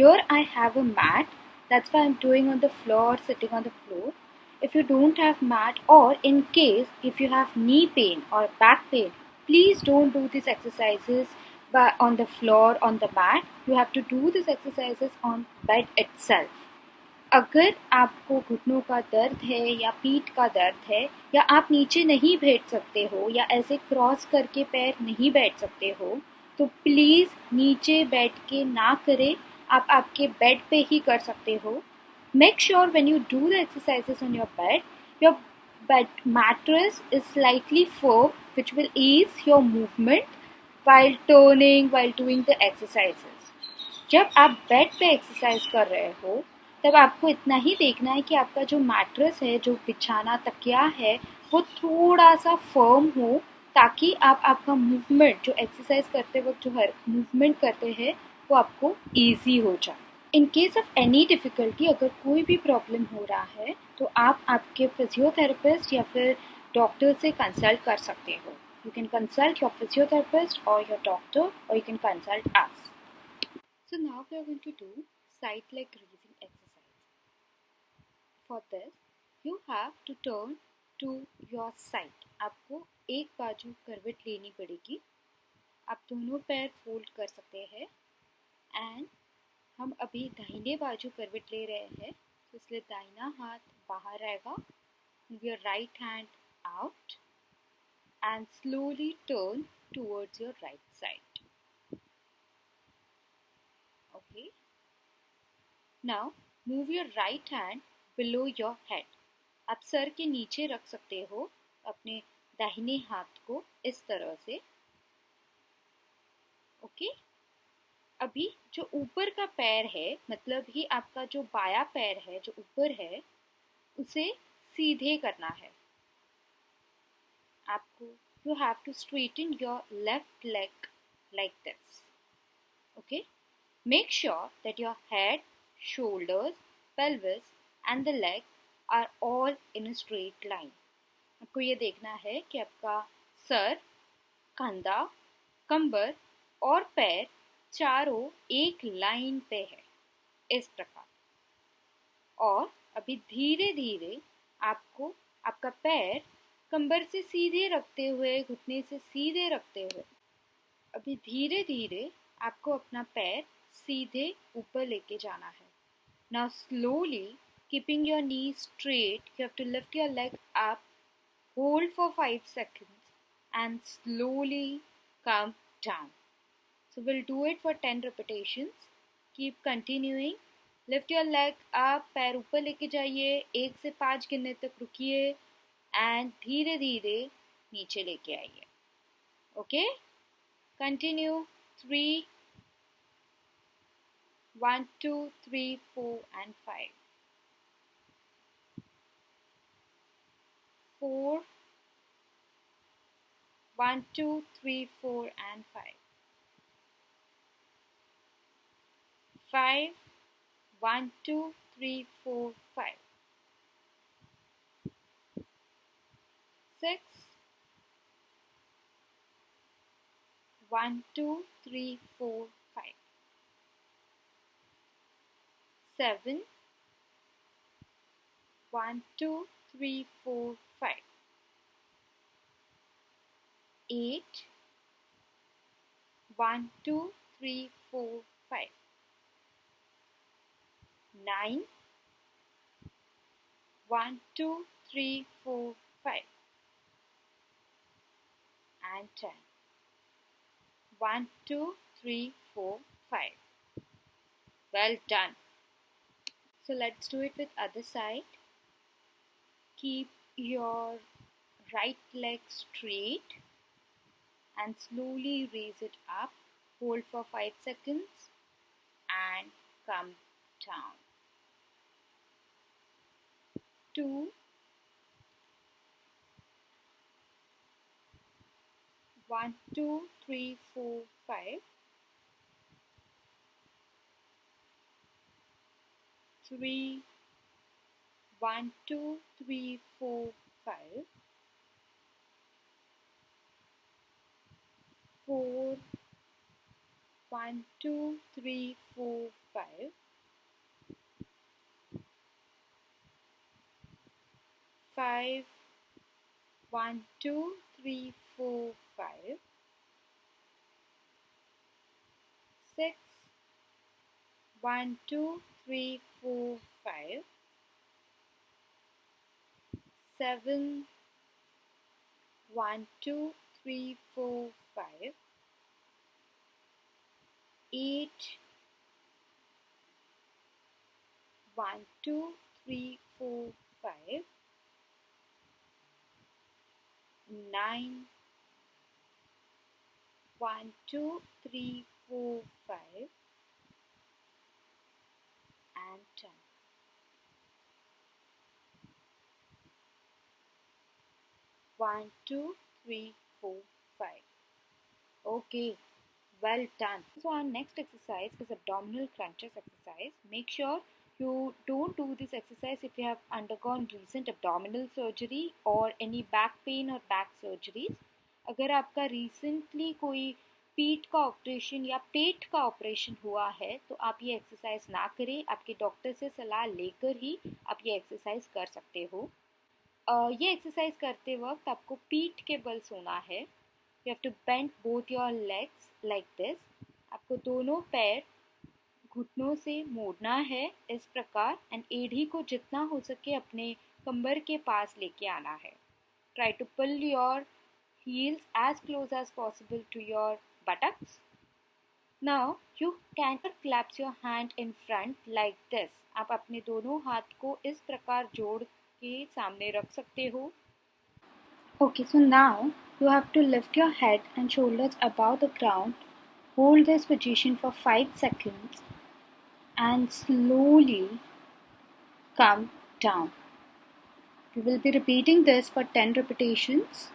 Here I have a mat, that's why I'm doing on the floor, sitting on the floor. If you don't have mat, or in case if you have knee pain or back pain, please don't do these exercises on the floor, on the mat. You have to do these exercises on bed itself. अगर आपको घुटनों का दर्द है या पीठ का दर्द है, या आप नीचे नहीं बैठ सकते हो, या ऐसे क्रॉस करके पैर नहीं बैठ सकते हो, तो प्लीज़ नीचे बैठ के ना करें, आप आपके बेड पे ही कर सकते हो. Make sure when you do the exercises on your bed mattress is slightly firm, which will ease your movement while turning, while doing the exercises. जब आप बेड पे एक्सरसाइज कर रहे हो, तब आपको इतना ही देखना है कि आपका जो मैट्रेस है, जो बिछाना तकिया है, वो थोड़ा सा फर्म हो, ताकि आप आपका मूवमेंट, जो एक्सरसाइज करते वक्त जो हर मूवमेंट करते हैं, वो आपको ईजी हो जाए. In case of any difficulty, अगर कोई भी प्रॉब्लम हो रहा है, तो आप आपके फिजियोथेरेपिस्ट या फिर डॉक्टर से कंसल्ट कर सकते हो. You can consult your physiotherapist और योर डॉक्टर, और you can consult us. So now we are going to do side leg raising exercise. For this, you have to turn to your side. आपको एक बाजू करवट लेनी पड़ेगी. आप दोनों पैर फोल्ड कर सकते हैं. एंड हम अभी दाहिने बाजू करवट ले रहे हैं, तो इसलिए दाहिना हाथ बाहर रहेगा. Move your right hand out and slowly turn towards your right side. Okay. Now move your right hand below your head. आप सर के नीचे रख सकते हो अपने दाहिने हाथ को इस तरह से. ओके. अभी जो ऊपर का पैर है, मतलब ही आपका जो बाया पैर है जो ऊपर है, उसे सीधे करना है. आपको you have to straighten your left leg like this. Okay. Make sure that your head, shoulders, pelvis and the leg are all in a straight line. आपको ये देखना है कि आपका सर, कंधा, कंबर और पैर चारों एक लाइन पे है, इस प्रकार. और अभी धीरे धीरे आपको आपका पैर कंबर से सीधे रखते हुए, घुटने से सीधे रखते हुए, अभी धीरे धीरे आपको अपना पैर सीधे ऊपर लेके जाना है. Now slowly, keeping your knees straight, you have to lift your leg up, hold for 5 seconds and slowly come down. So we'll do it for 10 repetitions. Keep continuing. Lift your leg up, पैर ऊपर लेके जाइए, 1 से 5 गिनने तक रुकिए and धीरे धीरे नीचे लेके आइए. Okay? Continue. 3, 1, 2, 3, 4 and 5. 4, 1, 2, 3, 4 and 5. 5, 1, 2, 3, 4, 5. 6, 1, 2, 3, 4, 5. 7, 1, 2, 3, 4, 5. 8, 1, 2, 3, 4, 5. 9, 1, 2, 3, 4, 5. And 10. 1, 2, 3, 4, 5. Well done. So let's do it with other side. Keep your right leg straight and slowly raise it up. Hold for 5 seconds and come down. 2, 1, 2, 3, 4, 5. 3, 1, 2, 3, 4, 5. 4, 1, 2, 3, 4, 5. 5. 1, 2, 3, 4, 5. 6. 1, 2, 3, 4, 5. 7. 1, 2, 3, 4, 5. 8. 1, 2, 3, 4, 5. 9. 1, 2, 3, 4, 5. And 10. 1, 2, 3, 4, 5. Okay, well done. So our next exercise is abdominal crunches exercise. Make sure you don't do this exercise if you have undergone recent abdominal surgery or any back pain or back surgeries. अगर आपका recently कोई पीठ का operation या पेट का operation हुआ है तो आप ये एक्सरसाइज ना करें, आपके डॉक्टर से सलाह लेकर ही आप ये एक्सरसाइज कर सकते हो। ये एक्सरसाइज करते वक्त आपको पीठ के बल सोना है। You have to bend both your legs like this. आपको दोनों पैर घुटनों से मोड़ना है इस प्रकार एंड एड़ी को जितना हो सके अपने कमर के पास लेके आना है। Try to pull your heels as close as possible to your buttocks. Now you can collapse your hand in front like this. आप अपने दोनों हाथ को इस प्रकार जोड़ के सामने रख सकते हो। Okay, so now you have to lift your head and shoulders above the ground. Hold this position for 5 seconds and slowly come down. We will be repeating this for 10 repetitions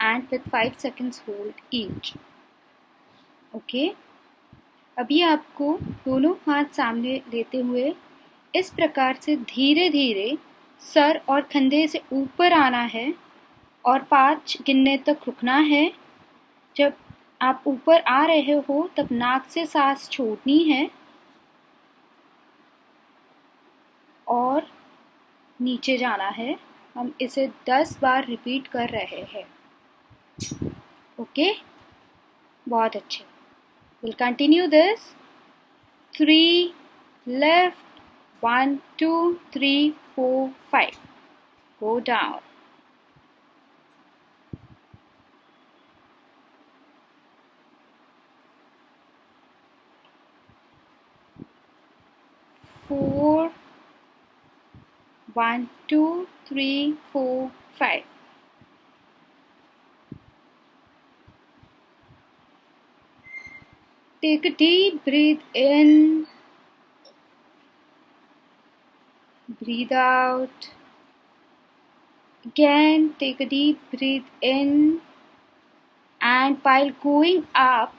and with 5 seconds hold each. Okay? अभी आपको दोनों हाथ सामने लेते हुए इस प्रकार से धीरे धीरे सर और कंधे से ऊपर आना है और 5 गिनने तक रुकना है। जब आप ऊपर आ रहे हो तब नाक से सांस छोड़नी है और नीचे जाना है। हम इसे 10 बार रिपीट कर रहे हैं। ओके, बहुत अच्छे। Will continue this. 3 left, 1 2 3 4 5, go down. 4 1 2 3 4 5. Take a deep breath in, breathe out. Again, take a deep breath in, and while going up,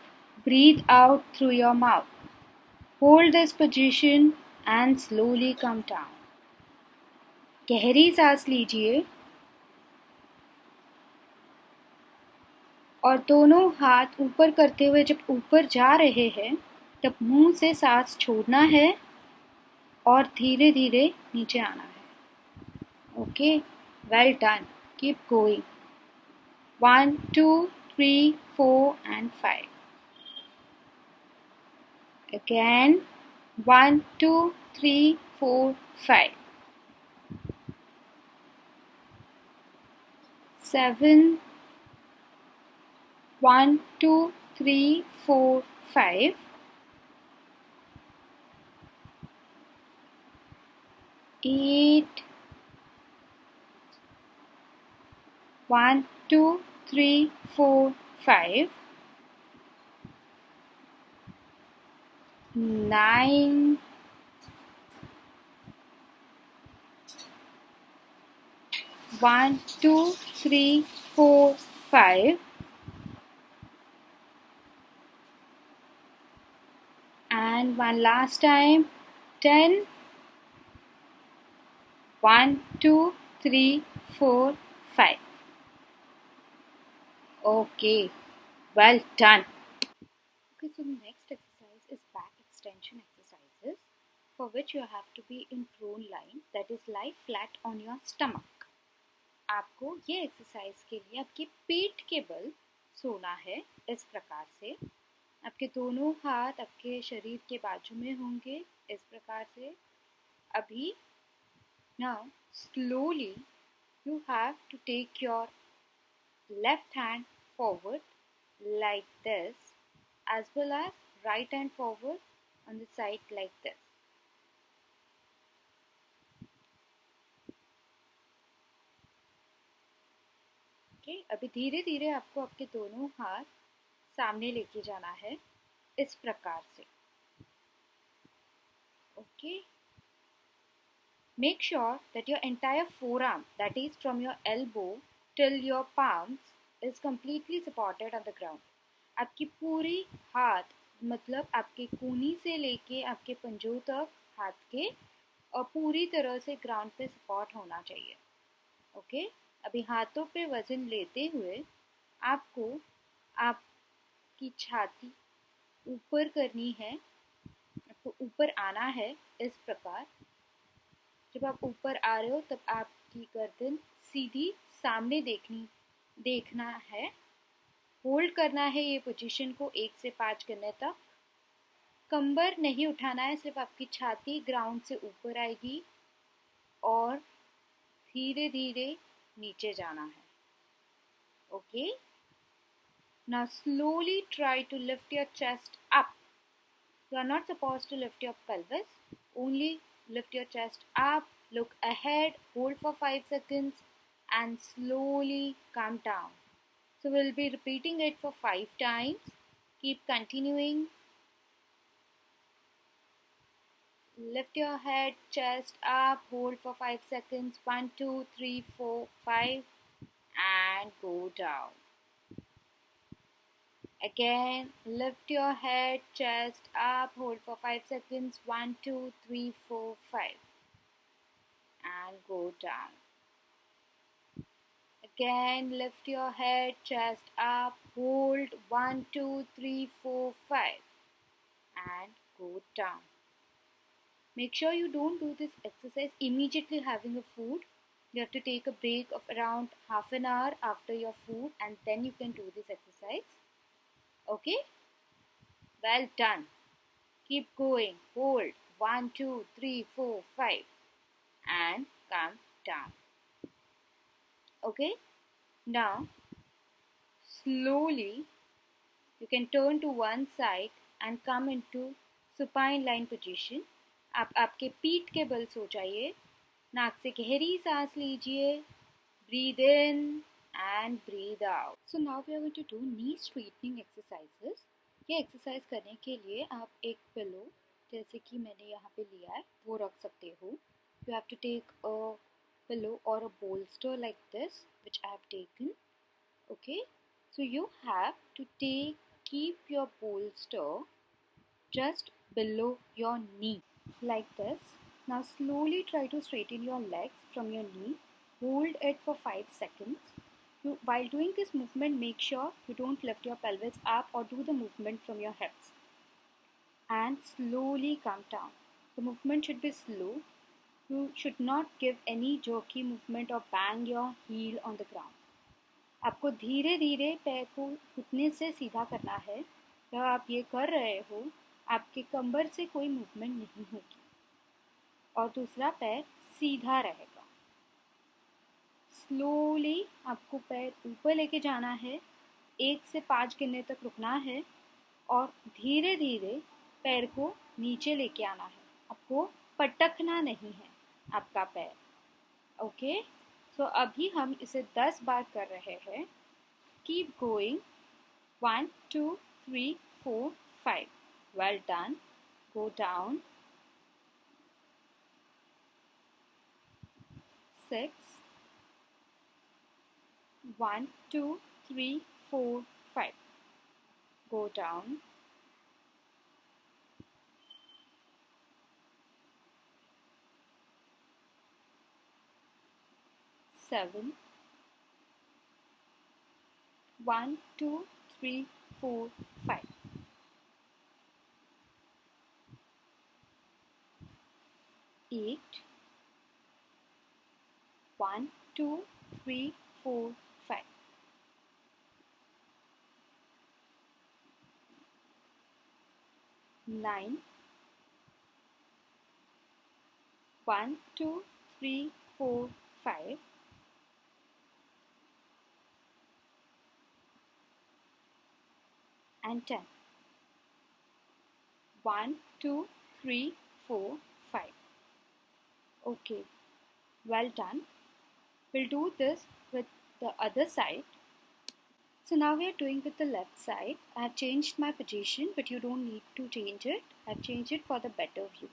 breathe out through your mouth. Hold this position and slowly come down. गहरी सांस लीजिए और दोनों हाथ ऊपर करते हुए जब ऊपर जा रहे हैं तब मुंह से सांस छोड़ना है और धीरे धीरे नीचे आना है। Okay, well done. Keep going. 1 2 3 4 and 5. Again, 1 2 3 4 5. 7 1 2 3 4 5. 8 1 2 3 4 5. 9 1 2 3 4 5. And one last time. 10 1 2 3 4 5. Okay, well done. Okay, so the next exercise is back extension exercises, for which you have to be in prone line, that is lie flat on your stomach. आपको ये exercise के लिए आपके पेट के बल सोना है। इस प्रकार से आपके दोनों हाथ आपके शरीर के बाजू में होंगे, इस प्रकार से। अभी now slowly you have to take your left hand forward like this, as well as right hand forward on the side like this. Okay, अभी धीरे धीरे आपको आपके दोनों हाथ सामने लेके जाना है, इस प्रकार से। Okay, make sure that your entire forearm, that is from your elbow till your palms, is completely supported on the ground. आपकी पूरी हाथ मतलब आपके कूनी से लेके आपके पंजों तक हाथ के और पूरी तरह से ग्राउंड पे सपोर्ट होना चाहिए। ओके, अभी हाथों पे वजन लेते हुए आपको आपकी छाती ऊपर करनी है, आपको ऊपर आना है, इस प्रकार। जब आप ऊपर आ रहे हो तब आपकी गर्दन सीधी सामने देखना है। होल्ड करना है ये पोजीशन को 1 से 5 गिनने तक। कंबर नहीं उठाना है, सिर्फ आपकी छाती ग्राउंड से ऊपर आएगी और धीरे धीरे नीचे जाना है। Okay, now slowly try to lift your chest up. You are not supposed to lift your pelvis, only lift your chest up, look ahead, hold for 5 seconds and slowly come down. So we'll be repeating it for 5 times. Keep continuing. Lift your head, chest up, hold for 5 seconds. 1, 2, 3, 4, 5 and go down. Again, lift your head, chest up, hold for 5 seconds. 1, 2, 3, 4, 5 and go down. Again, lift your head, chest up, hold 1, 2, 3, 4, 5 and go down. Make sure you don't do this exercise immediately having a food. You have to take a break of around half an hour after your food and then you can do this exercise. Okay? Well done. Keep going. Hold 1, 2, 3, 4, 5 and come down. Okay? Now, slowly you can turn to one side and come into supine line position. आप आपके पीठ के बल सो जाइए, नाक से गहरी सांस लीजिए, breathe in and breathe out. So now we are going to do knee straightening exercises. ये एक्सरसाइज करने के लिए आप एक पिलो जैसे कि मैंने यहाँ पे लिया है वो रख सकते हो. You have to take a pillow or a bolster like this which I have taken. Okay, so you have to keep your bolster just below your knee like this. Now slowly try to straighten your legs from your knee. Hold it for 5 seconds. While doing this movement, make sure you don't lift your pelvis up or do the movement from your hips. And slowly come down. The movement should be slow. You should not give any jerky movement or bang your heel on the ground. आपको धीरे धीरे पैर को घुटने से सीधा करना है. जब आप ये कर रहे हो आपके कंबर से कोई मूवमेंट नहीं होगी और दूसरा पैर सीधा रहेगा. स्लोली आपको पैर ऊपर लेके जाना है, 1 से 5 गिनने तक रुकना है और धीरे धीरे पैर को नीचे लेके आना है. आपको पटकना नहीं है आपका पैर. ओके, सो अभी हम इसे 10 बार कर रहे हैं. Keep going. 1, 2, 3, 4, 5. Well done. Go down. 6. 1, 2, 3, 4, 5. Go down. 7. 1, 2, 3, 4, 5. 8. 1, 2, 3, 4, 5. 9. 1, 2, 3, 4, 5. And 10. 1, 2, 3, 4, 5. Okay, well done. We'll do this with the other side. So now we are doing with the left side. I have changed my position, but you don't need to change it. I have changed it for the better view.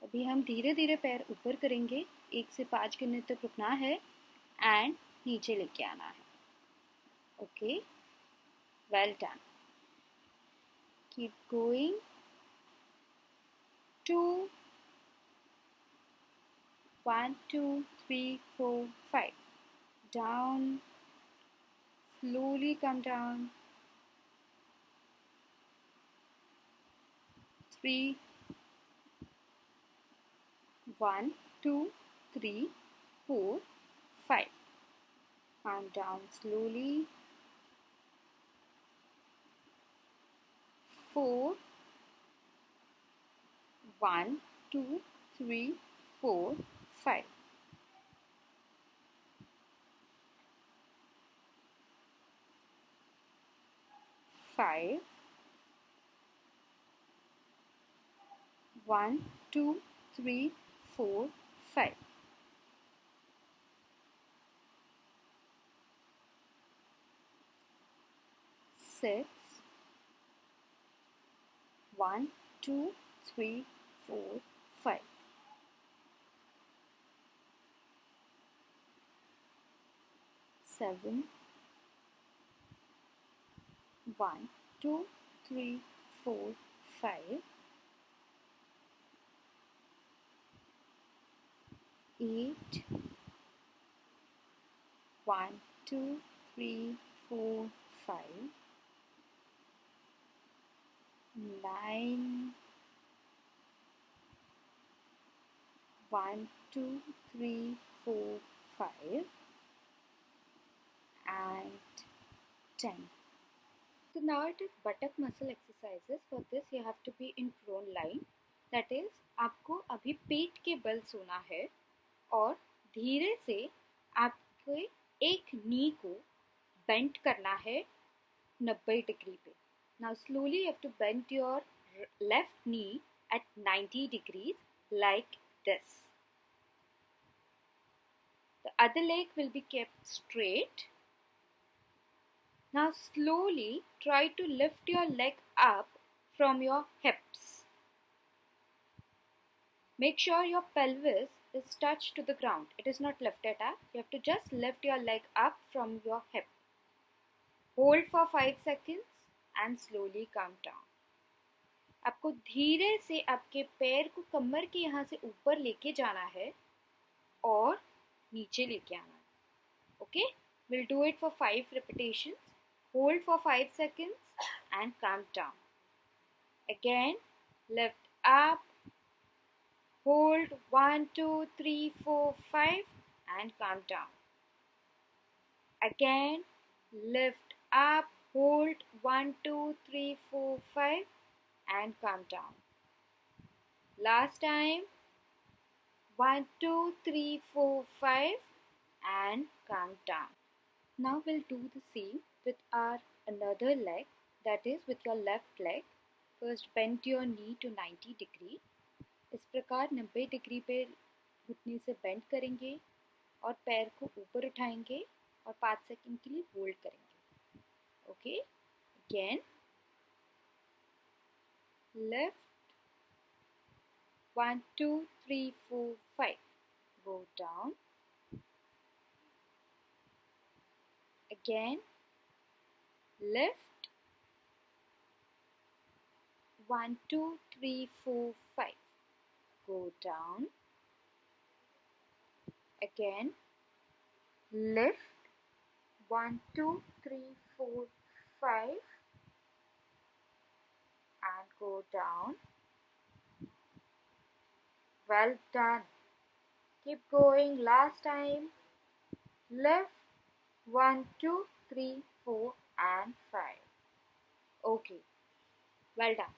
अभी हम धीरे धीरे पैर ऊपर करेंगे, 1 से 5 गिनने तक रुकना है एंड नीचे लेके आना है. Okay, well done. Keep going. 2, 1, 2, 3, 4, 5. Down. Slowly come down. 3. 1, 2, 3, 4, 5. Calm down slowly. 4. 1, 2, 3, 4, 5. 5. 1, 2, 3, 4, 5. 6. 1, 2, 3, 4, 5. 7. 1, 2, 3, 4, 5. 8. 1, 2, 3, 4, 5. 9. 1, 2, 3, 4, 5. And 10. So now it is buttock muscle exercises. For this you have to be in prone line. That is, आपको अभी पेट के बल सोना है और धीरे से आपको एक नी को बेंड करना है 90 डिग्री पे. Now slowly you have to bend your left knee at 90 degrees like this. The other leg will be kept straight. Now slowly try to lift your leg up from your hips. Make sure your pelvis is touched to the ground. It is not lifted up. You have to just lift your leg up from your hip. Hold for 5 seconds and slowly come down. आपको धीरे से आपके पैर को कमर के यहाँ से ऊपर लेके जाना है और नीचे लेके आना है. Okay? We'll do it for 5 repetitions. Hold for 5 seconds and come down. Again, lift up. Hold 1, 2, 3, 4, 5 and come down. Again, lift up. Hold 1, 2, 3, 4, 5 and come down. Last time. 1, 2, 3, 4, 5 and come down. Now we'll do the same with our another leg, that is with your left leg. First bend your knee to 90 degree. इस प्रकार 90 degree पे घुटने से bend करेंगे और पैर को ऊपर उठाएंगे और 5 सेकंड के लिए होल्ड करेंगे. Okay, again lift 1, 2, 3, 4, 5. Go down. Again lift 1, 2, 3, 4, 5. Go down. Again lift 1, 2, 3, 4, 5 and go down. Well done. Keep going. Last time. left, 1, 2, 3, 4 and 5. Okay, well done.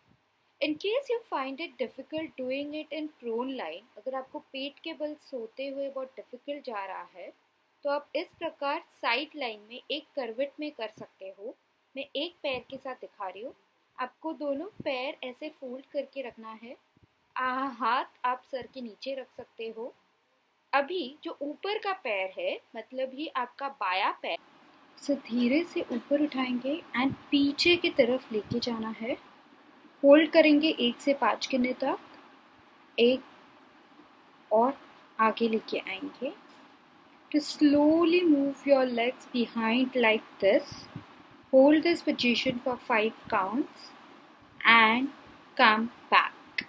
In case you find it difficult doing it in prone line, अगर आपको पेट के बल सोते हुए बहुत difficult जा रहा है, तो आप इस प्रकार साइड लाइन में एक करवट में कर सकते हो. मैं एक पैर के साथ दिखा रही हूँ. आपको दोनों पैर ऐसे फोल्ड करके रखना है. हाथ आप सर के नीचे रख सकते हो. अभी जो ऊपर का पैर है, मतलब ही आपका बाया पैर, से धीरे से ऊपर उठाएंगे एंड पीछे की तरफ लेके जाना है. होल्ड करेंगे 1 से 5 गिनने तक. 1 और आगे लेके आएंगे. To slowly move your legs behind like this. Hold this position for 5 counts and come back.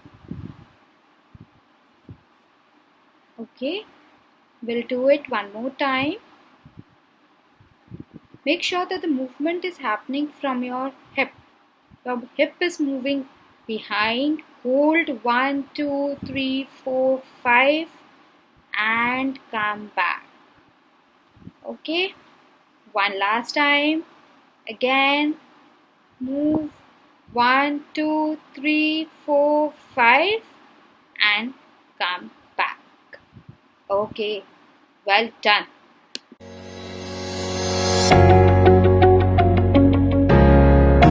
Okay, we'll do it one more time. Make sure that the movement is happening from your hip. Your hip is moving behind. Hold 1, 2, 3, 4, 5 and come back. Okay, one last time. Again, move 1, 2, 3, 4, 5 and come back. Okay, well done.